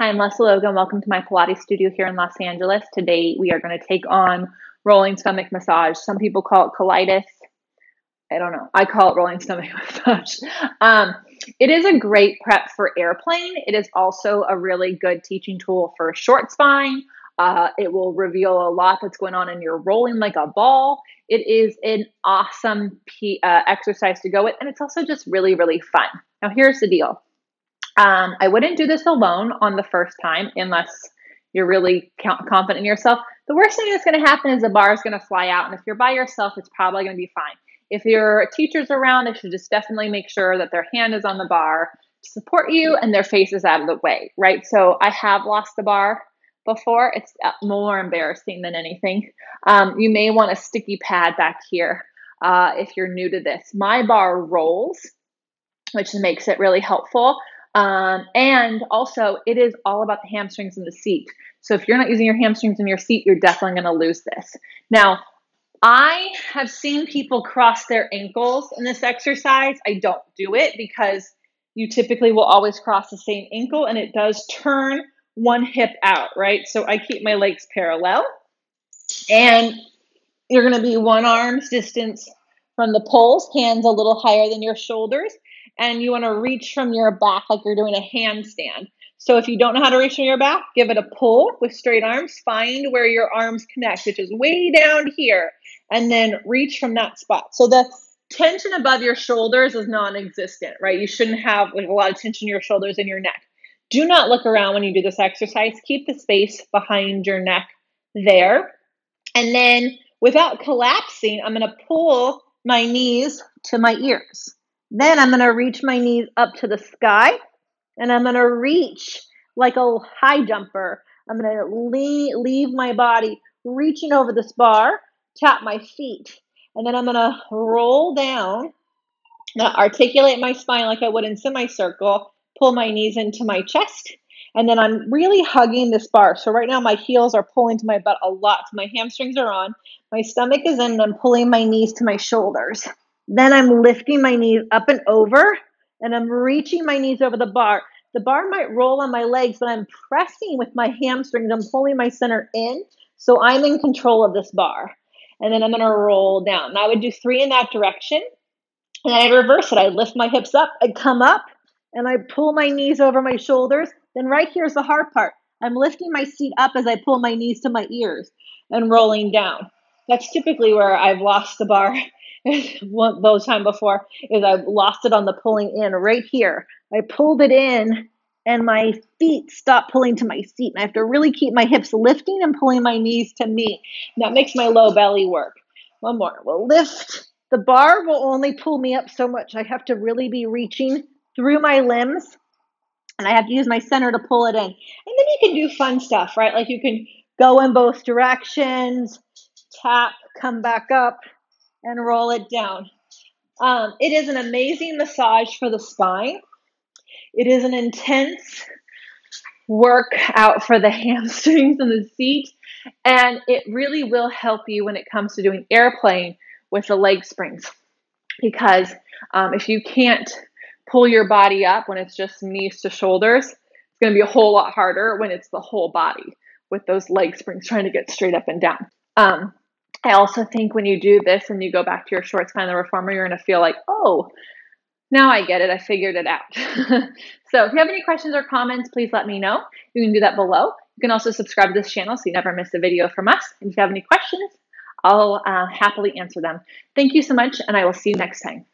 Hi, I'm Lesley Logan. Welcome to my Pilates studio here in Los Angeles. Today we are going to take on rolling stomach massage. Some people call it colitis. I don't know. I call it rolling stomach massage. It is a great prep for airplane. It is also a really good teaching tool for short spine. It will reveal a lot that's going on in your rolling like a ball. It is an awesome exercise to go with, and it's also just really, really fun. Now, here's the deal. I wouldn't do this alone on the first time unless you're really confident in yourself. The worst thing that's going to happen is the bar is going to fly out. And if you're by yourself, it's probably going to be fine. If your teacher's around, they should just definitely make sure that their hand is on the bar to support you and their face is out of the way, right? So I have lost the bar before. It's more embarrassing than anything. You may want a sticky pad back here if you're new to this. My bar rolls, which makes it really helpful. And also it is all about the hamstrings in the seat. So if you're not using your hamstrings in your seat, you're definitely going to lose this. Now, I have seen people cross their ankles in this exercise. I don't do it because you typically will always cross the same ankle and it does turn one hip out, right? So I keep my legs parallel and you're going to be one arm's distance from the poles, hands a little higher than your shoulders. And you want to reach from your back like you're doing a handstand. So if you don't know how to reach from your back, give it a pull with straight arms. Find where your arms connect, which is way down here, and then reach from that spot. So the tension above your shoulders is non-existent, right? You shouldn't have like a lot of tension in your shoulders and your neck. Do not look around when you do this exercise. Keep the space behind your neck there. And then without collapsing, I'm going to pull my knees to my ears. Then I'm going to reach my knees up to the sky, and I'm going to reach like a high jumper. I'm going to leave my body reaching over this bar, tap my feet, and then I'm going to roll down, now articulate my spine like I would in semicircle, pull my knees into my chest, and then I'm really hugging this bar. So right now my heels are pulling to my butt a lot. So my hamstrings are on, my stomach is in, and I'm pulling my knees to my shoulders. Then I'm lifting my knees up and over, and I'm reaching my knees over the bar. The bar might roll on my legs, but I'm pressing with my hamstrings. I'm pulling my center in, so I'm in control of this bar. And then I'm going to roll down. Now I would do 3 in that direction, and then I'd reverse it. I lift my hips up, I come up, and I pull my knees over my shoulders. Then right here's the hard part. I'm lifting my seat up as I pull my knees to my ears and rolling down. That's typically where I've lost the bar. Those time before is I've lost it on the pulling in right here. I pulled it in and my feet stop pulling to my seat. And I have to really keep my hips lifting and pulling my knees to me. And that makes my low belly work. One more. We'll lift. The bar will only pull me up so much. I have to really be reaching through my limbs and I have to use my center to pull it in. And then you can do fun stuff, right? Like you can go in both directions, tap, come back up, and roll it down. It is an amazing massage for the spine. It is an intense workout for the hamstrings and the seat. And it really will help you when it comes to doing airplane with the leg springs. Because if you can't pull your body up when it's just knees to shoulders, it's going to be a whole lot harder when it's the whole body with those leg springs trying to get straight up and down. I also think when you do this and you go back to your short spine, the reformer, you're going to feel like, oh, now I get it. I figured it out. So if you have any questions or comments, please let me know. You can do that below. You can also subscribe to this channel so you never miss a video from us. And if you have any questions, I'll happily answer them. Thank you so much, and I will see you next time.